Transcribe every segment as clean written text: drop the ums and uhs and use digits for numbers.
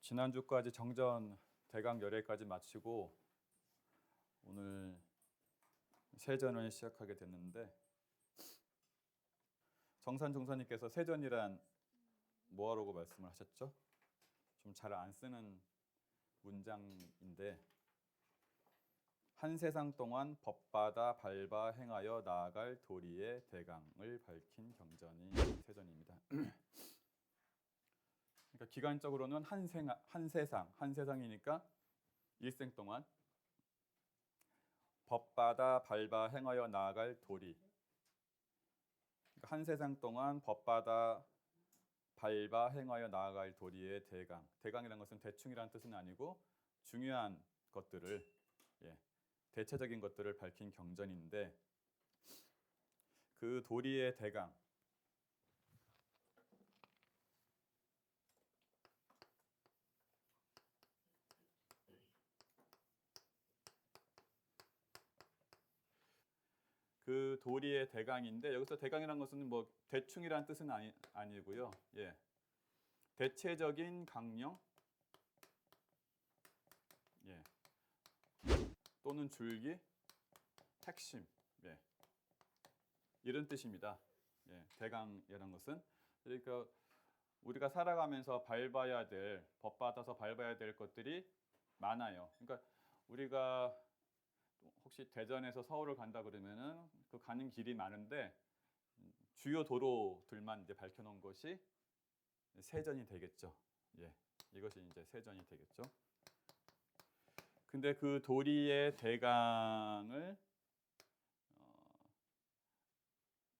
지난주까지 정전 대강 열애까지 마치고 오늘 세전을 시작하게 됐는데, 정산 종사님께서 세전이란 뭐하라고 말씀을 하셨죠? 좀 잘 안 쓰는 문장인데, 한 세상 동안 법받아 밟아 행하여 나아갈 도리의 대강을 밝힌 경전이 세전입니다. 그러니까 기간적으로는 한 세상이니까 일생 동안 법받아 밟아 행하여 나아갈 도리. 그러니까 한 세상 동안 법받아 밟아 행하여 나아갈 도리의 대강. 대강이라는 것은 대충이라는 뜻은 아니고 중요한 것들을, 대체적인 것들을 밝힌 경전인데, 그 도리의 대강, 그 도리의 대강인데, 여기서 대강이라는 것은 뭐 대충이라는 뜻은 아니고요. 대체적인 강령, 또는 줄기, 핵심, 이런 뜻입니다. 대강이라는 것은, 그러니까 우리가 살아가면서 법받아서 밟아야 될 것들이 많아요. 그러니까 우리가 혹시 대전에서 서울을 간다 그러면은 그 가는 길이 많은데, 주요 도로들만 이제 밝혀놓은 것이 세전이 되겠죠. 이것이 이제 세전이 되겠죠. 근데 그 도리의 대강을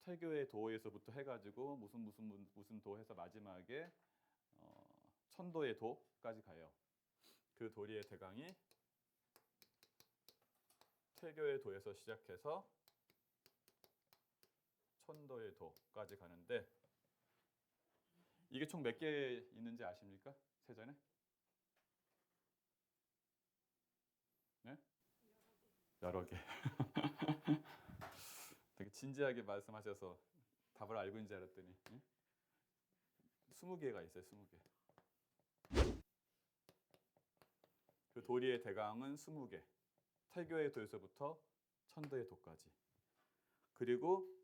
태교의 도에서부터 해가지고 무슨 도해서 마지막에 천도의 도까지 가요. 그 도리의 대강이 태교의 도에서 시작해서 천도의 도까지 가는데, 이게 총 몇 개 있는지 아십니까? 세전에? 네? 여러 개. 되게 진지하게 말씀하셔서 답을 알고 있는 줄 알았더니 20개가 있어요. 20개. 그 도리의 대강은 20개. 태교의 도에서부터 천도의 도까지. 그리고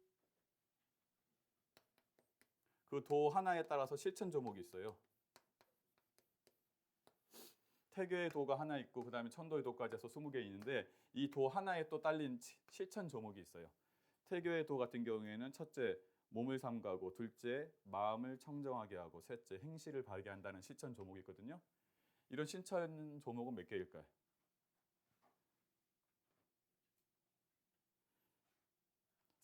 그 도 하나에 따라서 실천 조목이 있어요. 태교의 도가 하나 있고 그 다음에 천도의 도까지 해서 20개 있는데, 이 도 하나에 또 딸린 실천 조목이 있어요. 태교의 도 같은 경우에는 첫째, 몸을 삼가고, 둘째, 마음을 청정하게 하고, 셋째, 행실을 바르게 한다는 실천 조목이 있거든요. 이런 실천 조목은 몇 개일까요?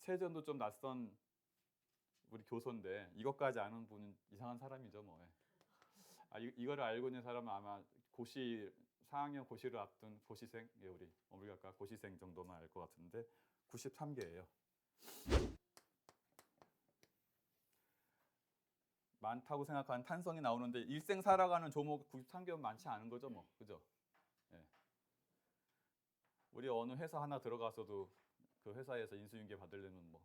세전도 좀 낯선 우리 교소인데 이것까지 아는 분은 이상한 사람이죠, 뭐. 이거를 알고 있는 사람은 아마 4학년 고시를 앞둔 고시생, 우리 어물가까 고시생 정도만 알 것 같은데 93개예요. 많다고 생각하는 탄성이 나오는데 일생 살아가는 조목 93개면 많지 않은 거죠, 뭐. 그죠? 우리 어느 회사 하나 들어가서도 그 회사에서 인수인계 받으려면 뭐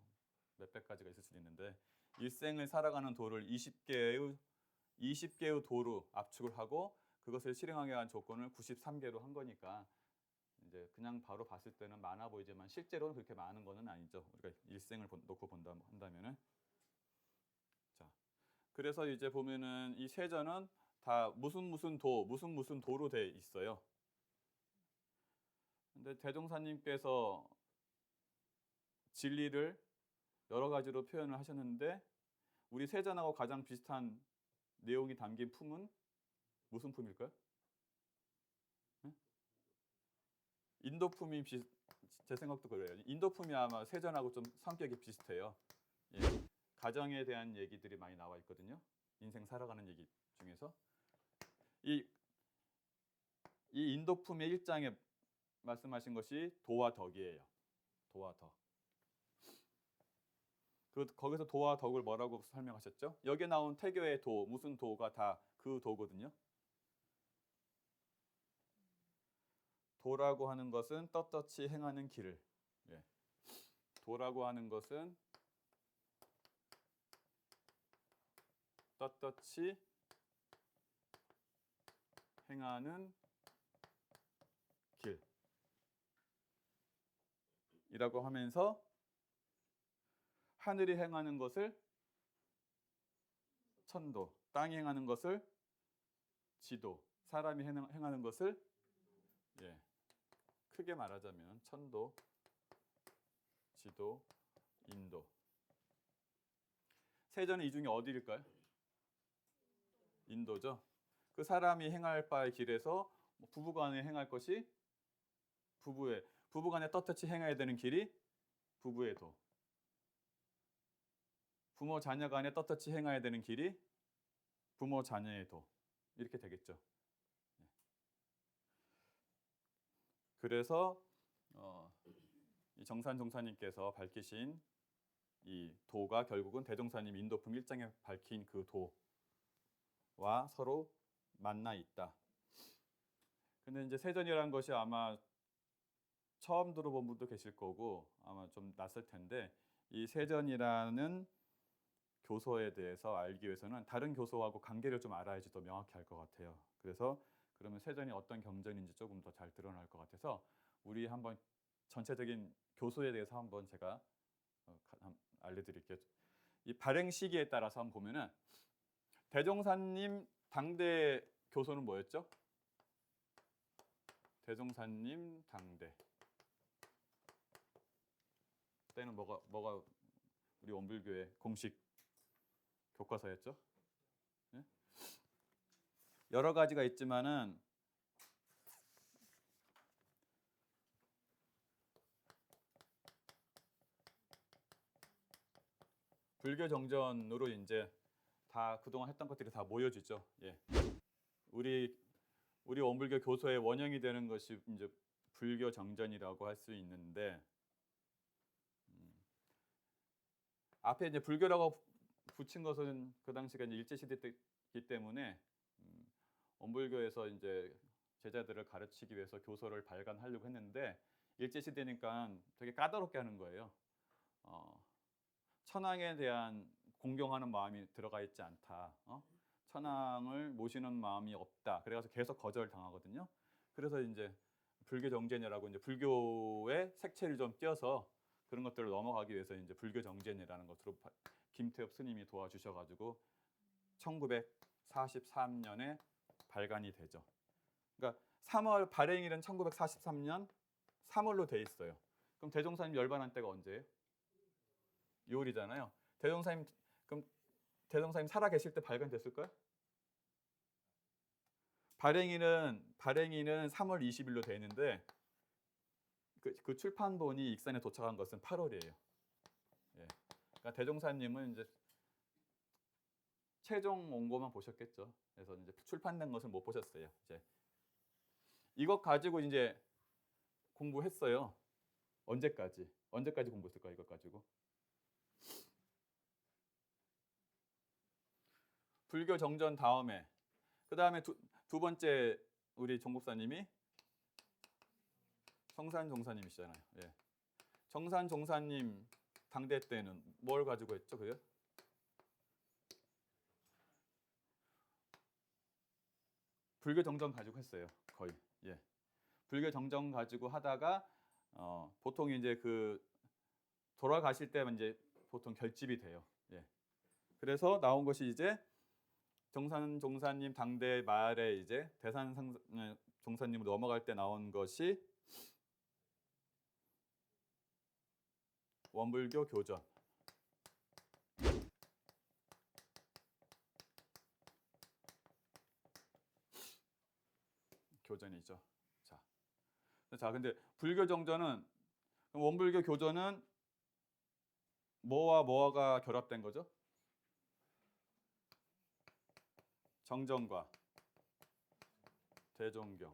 몇백 가지가 있을 수 있는데, 일생을 살아가는 도를 20개의 도로 압축을 하고 그것을 실행하게 한 조건을 93개로 한 거니까, 이제 그냥 바로 봤을 때는 많아 보이지만 실제로는 그렇게 많은 거는 아니죠. 우리가 일생을 놓고 한다면은. 자, 그래서 이제 보면은 이 세전은 다 무슨 도로 돼 있어요. 근데 대종사님께서 진리를 여러 가지로 표현을 하셨는데, 우리 세전하고 가장 비슷한 내용이 담긴 품은 무슨 품일까요? 인도품이 제 생각도 그래요. 인도품이 아마 세전하고 좀 성격이 비슷해요. 가정에 대한 얘기들이 많이 나와 있거든요. 인생 살아가는 얘기 중에서 이 인도품의 1장에 말씀하신 것이 도와 덕이에요. 도와 덕. 거기서 도와 덕을 뭐라고 설명하셨죠? 여기에 나온 태교의 도, 무슨 도가 다 그 도거든요. 도라고 하는 것은 떳떳이 행하는 길을, 도라고 하는 것은 떳떳이 행하는 길이라고 하면서 하늘이 행하는 것을 천도, 땅이 행하는 것을 지도, 사람이 행하는 것을 크게 말하자면 천도, 지도, 인도. 세전은 이 중에 어디일까요? 인도죠. 그 사람이 행할 바의 길에서 부부간에 행할 것이 부부간에 떳떳이 행해야 되는 길이 부부의 도. 부모 자녀 간에 떳떳이 행해야 되는 길이 부모 자녀의 도. 이렇게 되겠죠. 그래서 이 정산 종사님께서 밝히신 이 도가 결국은 대종사님 인도품 1장에 밝힌 그 도와 서로 만나 있다. 근데 이제 세전이라는 것이 아마 처음 들어본 분도 계실 거고 아마 좀 낯설 텐데, 이 세전이라는 교소에 대해서 알기 위해서는 다른 교소하고 관계를 좀 알아야지 더 명확히 알 것 같아요. 그래서 그러면 세전이 어떤 경전인지 조금 더 잘 드러날 것 같아서 우리 한번 전체적인 교소에 대해서 한번 제가 알려드릴게요. 이 발행 시기에 따라서 한번 보면은 대종사님 당대 교소는 뭐였죠? 대종사님 당대 때는 뭐가 우리 원불교의 공식 교과서였죠? 예? 여러 가지가 있지만은 불교 정전으로 이제 다 그동안 했던 것들이 다 모여지죠. 예. 우리 원불교 교소의 원형이 되는 것이 이제 불교 정전이라고 할 수 있는데, 앞에 이제 불교라고 붙인 것은 그 당시가 이제 일제 시대이기 때문에 원불교에서 이제 제자들을 가르치기 위해서 교소를 발간하려고 했는데 일제 시대니까 되게 까다롭게 하는 거예요. 천황에 대한 공경하는 마음이 들어가 있지 않다. 천황을 모시는 마음이 없다. 그래서 계속 거절 당하거든요. 그래서 이제 불교 정제녀라고 이제 불교의 색채를 좀 띄어서 그런 것들을 넘어가기 위해서 이제 불교 정제녀라는 것으로 김태엽 스님이 도와주셔가지고 1943년에 발간이 되죠. 그러니까 3월 발행일은 1943년 3월로 돼 있어요. 그럼 대종사님 열반한 때가 언제예요? 6월이잖아요. 대종사님 살아 계실 때 발간됐을까요? 발행일은 3월 20일로 돼 있는데 그 출판본이 익산에 도착한 것은 8월이에요. 예. 그러니까 대종사님은 이제 최종 원고만 보셨겠죠. 그래서 이제 출판된 것을 못 보셨어요. 이제 이것 가지고 이제 공부했어요. 언제까지 공부했을까 이것 가지고? 불교 정전 다음에 그 다음에 두 번째 우리 종목사님이 정산 종사님이시잖아요. 예. 정산 종사님 당대 때는 뭘 가지고 했죠, 그요? 불교 정전 가지고 했어요, 거의. 예. 불교 정전 가지고 하다가 보통 이제 그 돌아가실 때 이제 보통 결집이 돼요. 예. 그래서 나온 것이 이제 정산 종사님 당대 말에 이제 대산 종사님으로 넘어갈 때 나온 것이 원불교 교전. 교전이죠. 자, 근데 불교 정전은 원불교 교전은 뭐와 뭐가 결합된 거죠? 정전과 대종경.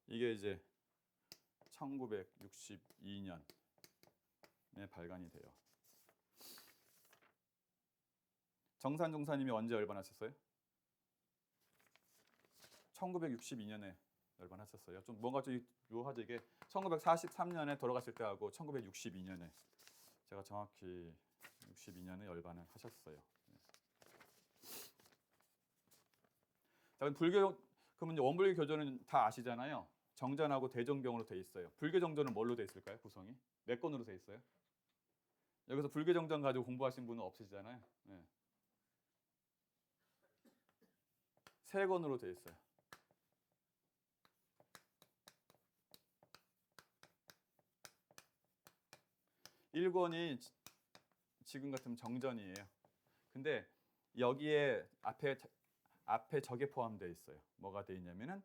이게 이제 1962년에 발간이 돼요. 정산 종사님이 언제 열반하셨어요? 1962년에 열반하셨어요. 좀 뭔가 좀 묘하죠. 이게 1943년에 돌아가실 때하고 1962년에 제가 정확히 62년에 열반을 하셨어요. 다음 불교 그러면 이제 원불교 교조는 다 아시잖아요. 정전하고 대종경으로 돼 있어요. 불교 정전은 뭘로 돼 있을까요? 구성이 몇 권으로 돼 있어요? 여기서 불교 정전 가지고 공부하신 분은 없으시잖아요. 네. 3권으로 돼 있어요. 1권이 지금 같으면 정전이에요. 근데 여기에 앞에 저게 포함되어 있어요. 뭐가 되어 있냐면은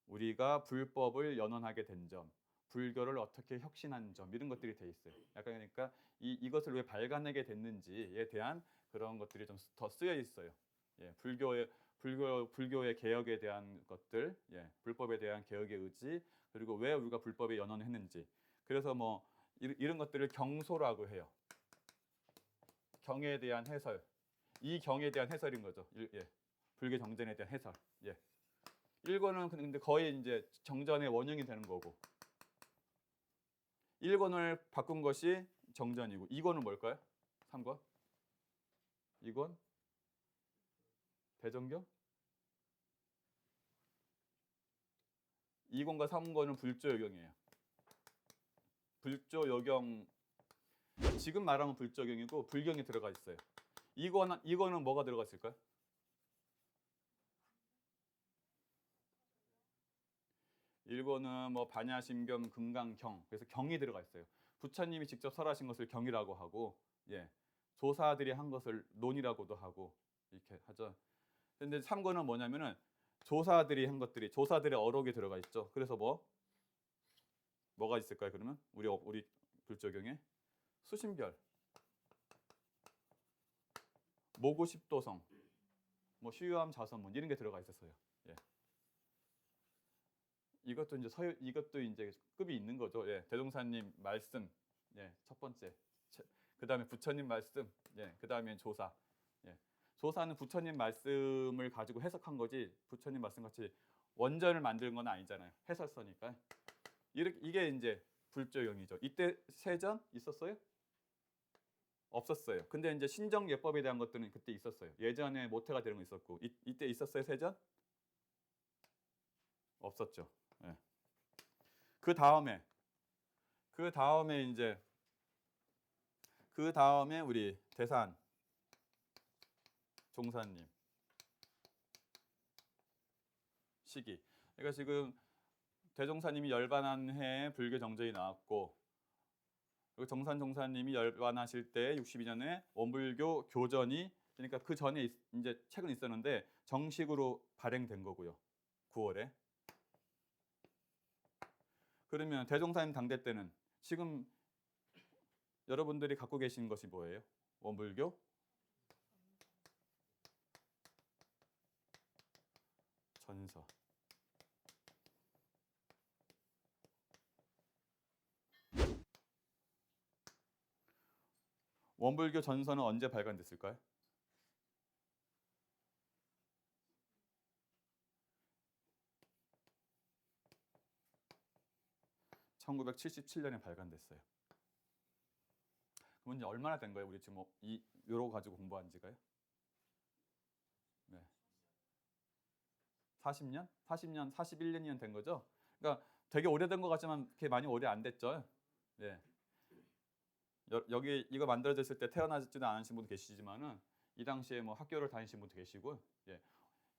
우리가 불법을 연원하게 된 점, 불교를 어떻게 혁신한 점 이런 것들이 되어 있어요. 약간 그러니까 이것을 왜 발간하게 됐는지에 대한 그런 것들이 좀 더 쓰여 있어요. 예, 불교의 개혁에 대한 것들, 예, 불법에 대한 개혁의 의지, 그리고 왜 우리가 불법에 연원했는지. 그래서 뭐 이런 것들을 경소라고 해요. 경에 대한 해설. 이 경에 대한 해설인 거죠. 예. 불교 정전에 대한 해설. 예. 1권은 근데 거의 이제 정전의 원형이 되는 거고. 1권을 바꾼 것이 정전이고 2권은 뭘까요? 3권? 2권? 대정경? 2권과 3권은 불조요경이에요. 불조요경 지금 말하면 불조경이고 불경이 들어가 있어요. 2권은 뭐가 들어가 있을까요? 1권은 뭐 반야심경 금강경 그래서 경이 들어가 있어요. 부처님이 직접 설하신 것을 경이라고 하고, 예, 조사들이 한 것을 논이라고도 하고 이렇게 하죠. 근데 3권은 뭐냐면은 조사들이 한 것들이 조사들의 어록이 들어가 있죠. 그래서 뭐가 있을까요? 그러면 우리 불조경에 수신별, 모구십도성, 뭐 휴유함 자선문 이런 게 들어가 있었어요. 예. 이것도 이제 급이 있는 거죠. 예. 대종사님 말씀, 예, 첫 번째. 그다음에 부처님 말씀, 예, 그다음에 조사. 예. 조사는 부처님 말씀을 가지고 해석한 거지 부처님 말씀 같이 원전을 만든 건 아니잖아요. 해설서니까. 이게 이제 불조경이죠. 이때 세전 있었어요? 없었어요. 근데 이제 신정 예법에 대한 것들은 그때 있었어요. 예전에 모태가 되는 거 있었고 이때 있었어요 세전? 없었죠. 예. 그 다음에 이제 그 다음에 우리 대산 종사님 시기. 그러니까 지금 대종사님이 열반한 해에 불교 정전이 나왔고 그리고 정산 종사님이 열반하실 때 62년에 원불교 교전이 그러니까 그 전에 이제 책은 있었는데 정식으로 발행된 거고요. 9월에. 그러면 대종사님 당대 때는 지금 여러분들이 갖고 계신 것이 뭐예요? 원불교 전서. 원불교 전서는 언제 발간됐을까요? 1977년에 발간됐어요. 그럼 이제 얼마나 된 거예요? 우리 지금 요로 가지고 공부한 지가요? 네. 40년? 40년, 41년이면 된 거죠? 그러니까 되게 오래된 것 같지만 그게 많이 오래 안 됐죠. 네. 여기 이거 만들어졌을 때 태어나지도 않으신 분도 계시지만은 이 당시에 뭐 학교를 다니신 분도 계시고, 예.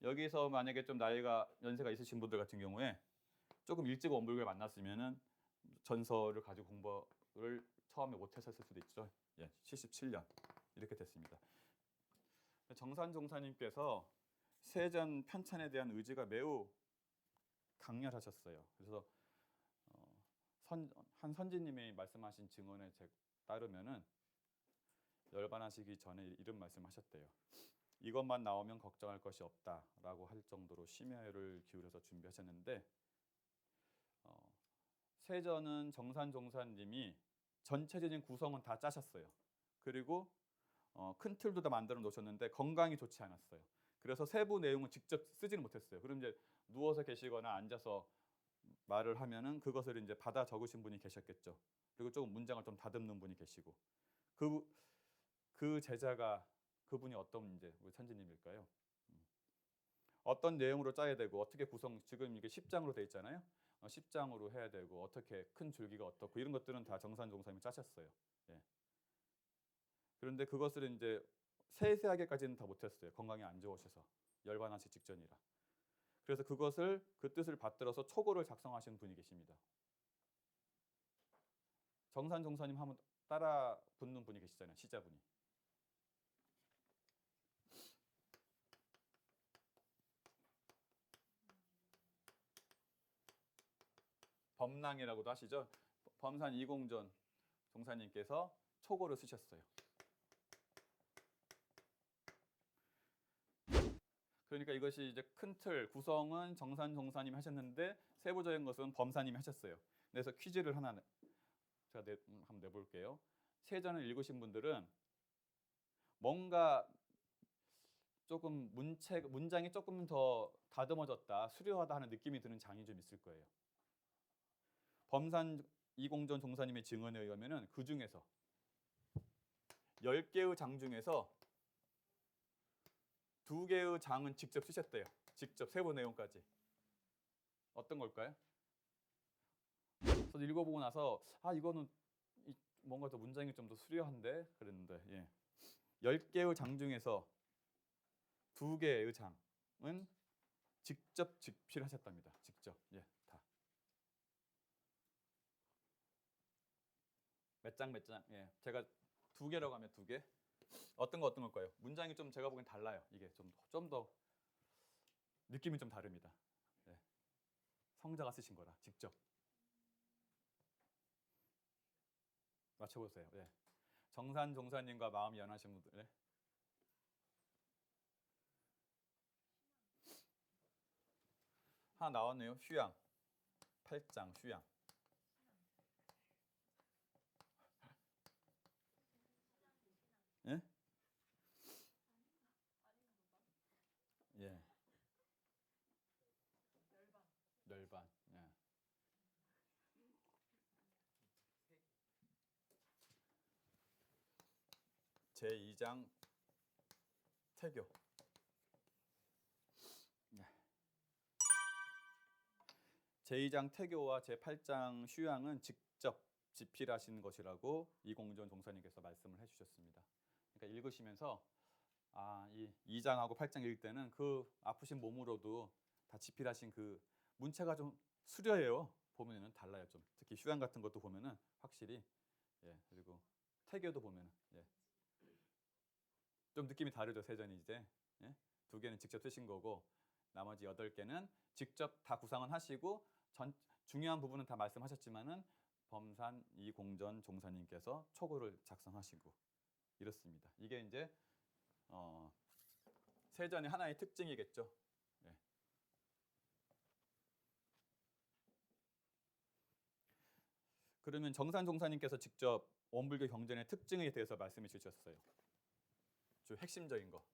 여기서 만약에 좀 연세가 있으신 분들 같은 경우에 조금 일찍 원불교를 만났으면은 전서를 가지고 공부를 처음에 못했었을 수도 있죠. 예, 77년 이렇게 됐습니다. 정산 종사님께서 세전 편찬에 대한 의지가 매우 강렬하셨어요. 그래서 한 선지님이 말씀하신 증언에 따르면은 열반하시기 전에 이런 말씀하셨대요. 이것만 나오면 걱정할 것이 없다라고 할 정도로 심혈을 기울여서 준비하셨는데 세전은 정산 종사님이 전체적인 구성은 다 짜셨어요. 그리고 큰 틀도 다 만들어 놓으셨는데 건강이 좋지 않았어요. 그래서 세부 내용은 직접 쓰지는 못했어요. 그럼 이제 누워서 계시거나 앉아서 말을 하면은 그것을 이제 받아 적으신 분이 계셨겠죠. 그리고 조금 문장을 좀 다듬는 분이 계시고 그 제자가 그분이 어떤 이제 우리 선지님일까요? 어떤 내용으로 짜야 되고 어떻게 구성 지금 이게 10장으로 돼 있잖아요. 10장으로 해야 되고 어떻게 큰 줄기가 어떻고 이런 것들은 다 정산종사님이 짜셨어요. 예. 그런데 그것을 이제 세세하게까지는 다 못했어요. 건강이 안 좋으셔서 열반하시 직전이라. 그래서 그것을 그 뜻을 받들어서 초고를 작성하신 분이 계십니다. 정산종사님 하면 따라 붙는 분이 계시잖아요. 시자분이. 범랑이라고도 하시죠. 범산 이공전 종사님께서 초고를 쓰셨어요. 그러니까 이것이 이제 큰 틀 구성은 정산 종사님이 하셨는데 세부적인 것은 범사님이 하셨어요. 그래서 퀴즈를 하나 제가 한번 내볼게요. 세전을 읽으신 분들은 뭔가 조금 문장이 조금 더 다듬어졌다, 수려하다 하는 느낌이 드는 장이 좀 있을 거예요. 범산 이공전 종사님의 증언에 의하면은 그 중에서 10개의 장 중에서 2개의 장은 직접 쓰셨대요. 직접 세부 내용까지. 어떤 걸까요? 저도 읽어보고 나서 이거는 뭔가 더 문장이 좀 더 수려한데 그랬는데 10개의 장 중에서 2개의 장은 직접 집필하셨답니다. 직접. 다. 몇 장. 제가 2개라고 하면 2개. 어떤 걸까요? 문장이 좀 제가 보기엔 달라요. 이게 좀 더 느낌이 좀 다릅니다. 성자가 쓰신 거라 직접. 맞춰보세요. 정산 종사님과 마음이 연하신 분들. 하나 나왔네요. 휴양. 8장 휴양. 예? 멸반. 제2장 태교. 제2장 태교와 제8장 휴양은 직접 집필하신 것이라고 이공전 종사님께서 말씀을 해주셨습니다. 그러니까 읽으시면서 이 2장하고 8장 읽을 때는 그 아프신 몸으로도 다 집필하신 그 문체가 좀 수려해요. 보면은 달라요 좀. 특히 휴양 같은 것도 보면은 확실히 그리고 태교도 보면은 좀 느낌이 다르죠. 세전이 이제 2개는 직접 쓰신 거고 나머지 8개는 직접 다 구상은 하시고 중요한 부분은 다 말씀하셨지만은 범산 이공전 종사님께서 초고를 작성하시고 이렇습니다. 이게 이제 세전의 하나의 특징이겠죠. 그러면 정산 종사님께서 직접 원불교 경전의 특징에 대해서 말씀해 주셨어요. 좀 핵심적인 거.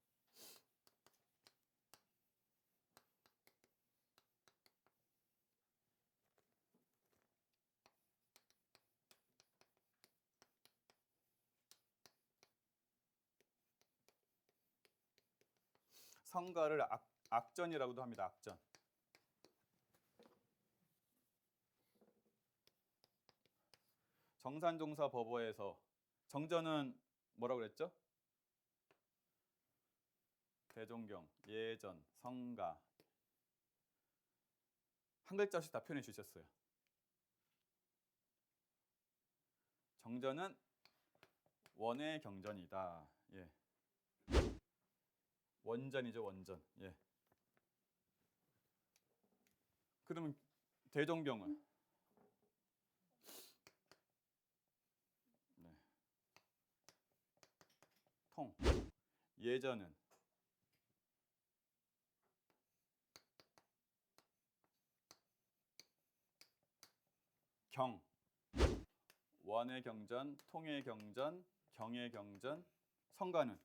성가를 악전이라고도 합니다. 악전. 정산종사 법어에서 정전은 뭐라고 그랬죠? 대종경, 예전, 성가 한 글자씩 다 표현해 주셨어요. 정전은 원의 경전이다. 원전이죠, 원전. 그러면 대종경은 통. 예전은 경. 원의 경전, 통의 경전, 경의 경전. 성가는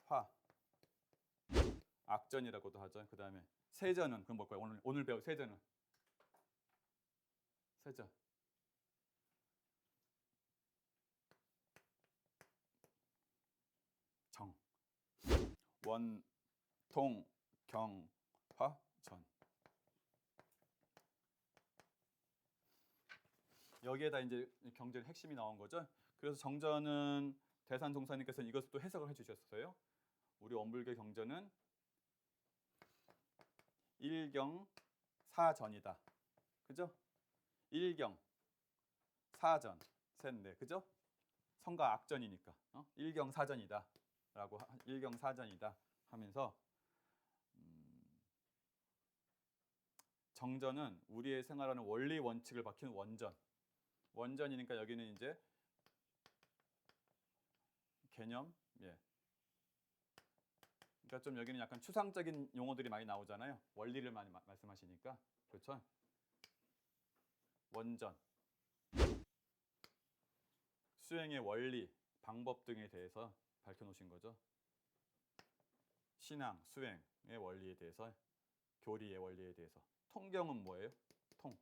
화. 악전이라고도 하죠. 그 다음에 세전은 그럼 뭘까요? 오늘 배울 세전은 세전. 정. 원 통, 경, 화, 전. 여기에다 이제 경제의 핵심이 나온 거죠. 그래서 정전은 대산 종사님께서는 이것을 또 해석을 해주셨어요. 우리 원불교 경전은 일경 사전이다. 그죠? 일경 사전 셋네 그죠? 성과 악전이니까 일경 사전이다 라고 일경 사전이다 하면서 정전은 우리의 생활하는 원리 원칙을 밝히는 원전이니까 여기는 이제 개념 그러니까 좀 여기는 약간 추상적인 용어들이 많이 나오잖아요. 원리를 많이 말씀하시니까 그렇죠? 원전 수행의 원리, 방법 등에 대해서 밝혀놓으신 거죠. 신앙, 수행의 원리에 대해서, 교리의 원리에 대해서. 통경은 뭐예요? 통.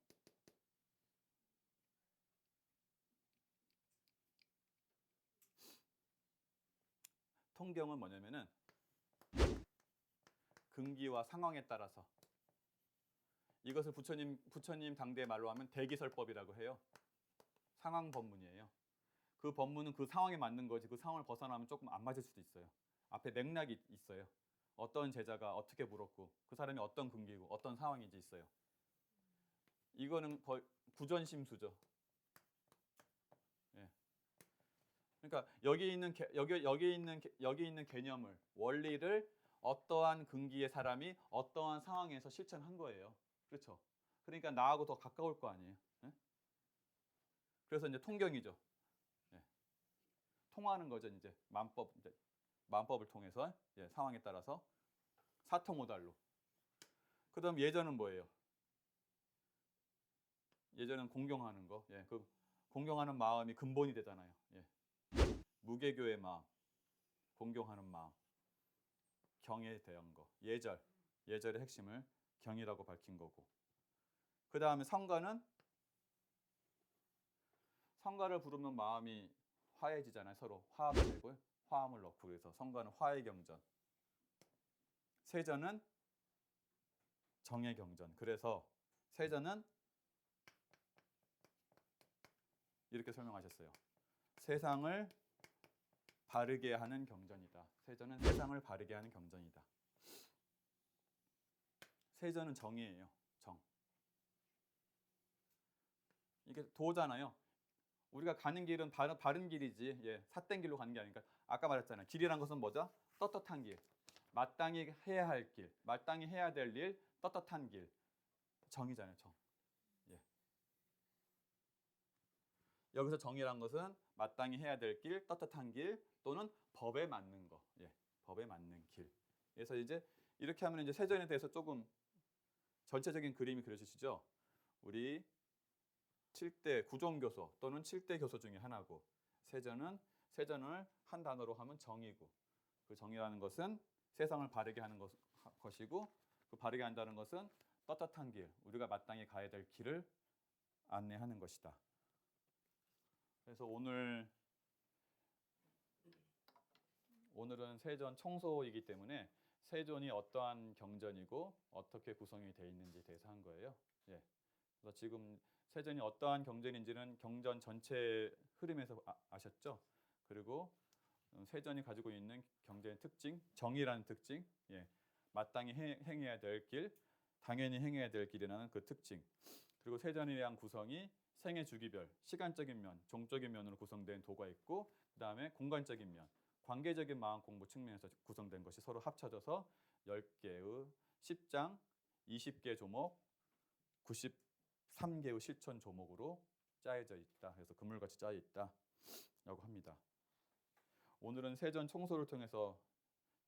통경은 뭐냐면은 근기와 상황에 따라서 이것을 부처님 당대의 말로 하면 대기설법이라고 해요. 상황 법문이에요. 그 법문은 그 상황에 맞는 거지 그 상황을 벗어나면 조금 안 맞을 수도 있어요. 앞에 맥락이 있어요. 어떤 제자가 어떻게 물었고 그 사람이 어떤 근기고 어떤 상황인지 있어요. 이거는 거의 구전심수죠. 예. 그러니까 여기 있는 개념을 원리를 어떠한 근기의 사람이 어떠한 상황에서 실천한 거예요. 그렇죠? 그러니까 나하고 더 가까울 거 아니에요. 예? 그래서 이제 통경이죠. 예. 통하는 거죠. 이제 만법을 통해서 상황에 따라서 사통오달로. 그다음 예전은 뭐예요? 예전은 공경하는 거. 그 공경하는 마음이 근본이 되잖아요. 무개교의 마음, 공경하는 마음, 경에 대한 거. 예절의 핵심을 경이라고 밝힌 거고. 그 다음에 성가는 성가를 부르면 마음이 화해지잖아요. 서로 화합이 되고 화음을 넣고 그래서 성가는 화해 경전. 세전은 정의 경전. 그래서 세전은 이렇게 설명하셨어요. 세상을 바르게 하는 경전이다. 세전은 세상을 바르게 하는 경전이다. 세전은 정이에요. 정. 이게 도잖아요. 우리가 가는 길은 바른 길이지 삿된 길로 가는 게 아니니까 아까 말했잖아요. 길이란 것은 뭐죠? 떳떳한 길. 마땅히 해야 할 길. 마땅히 해야 될 일. 떳떳한 길. 정이잖아요. 정. 여기서 정이란 것은 마땅히 해야 될 길, 떳떳한 길 또는 법에 맞는 거. 법에 맞는 길. 그래서 이제 이렇게 하면 이제 세전에 대해서 조금 전체적인 그림이 그려지시죠. 우리 7대 구종교소 또는 7대 교소 중에 하나고 세전을 한 단어로 하면 정이고 그 정이라는 것은 세상을 바르게 하는 것이고 그 바르게 한다는 것은 떳떳한 길, 우리가 마땅히 가야 될 길을 안내하는 것이다. 그래서 오늘은 세전 총소이기 때문에 세전이 어떠한 경전이고 어떻게 구성이 되어 있는지에 대해서 한 거예요. 그래서 지금 세전이 어떠한 경전인지는 경전 전체 흐름에서 아셨죠? 그리고 세전이 가지고 있는 경전의 특징, 정의라는 특징, 마땅히 행해야 될 길, 당연히 행해야 될 길이라는 그 특징, 그리고 세전에 대한 구성이 생애 주기별, 시간적인 면, 종적인 면으로 구성된 도가 있고 그 다음에 공간적인 면, 관계적인 마음 공부 측면에서 구성된 것이 서로 합쳐져서 10개의 10장, 20개 조목, 93개의 실천 조목으로 짜여져 있다. 그래서 그물같이 짜여 있다라고 합니다. 오늘은 세전 총소를 통해서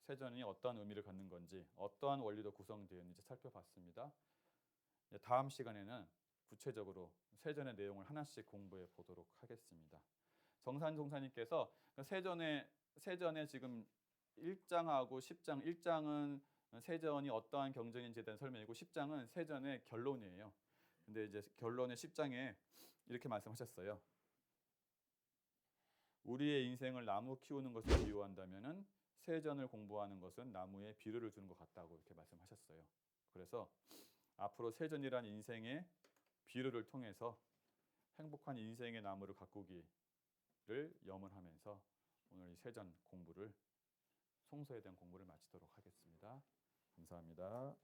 세전이 어떠한 의미를 갖는 건지 어떠한 원리로 구성되어 있는지 살펴봤습니다. 다음 시간에는 구체적으로 세전의 내용을 하나씩 공부해 보도록 하겠습니다. 정산 종사님께서 세전에 지금 1장하고 10장, 1장은 세전이 어떠한 경전인지에 대한 설명이고 10장은 세전의 결론이에요. 근데 이제 결론의 10장에 이렇게 말씀하셨어요. 우리의 인생을 나무 키우는 것을 비유한다면은 세전을 공부하는 것은 나무에 비료를 주는 것 같다고 이렇게 말씀하셨어요. 그래서 앞으로 세전이란 인생의 비료를 통해서 행복한 인생의 나무를 가꾸기를 염원하면서 오늘 이 세전 공부를 송서에 대한 공부를 마치도록 하겠습니다. 감사합니다.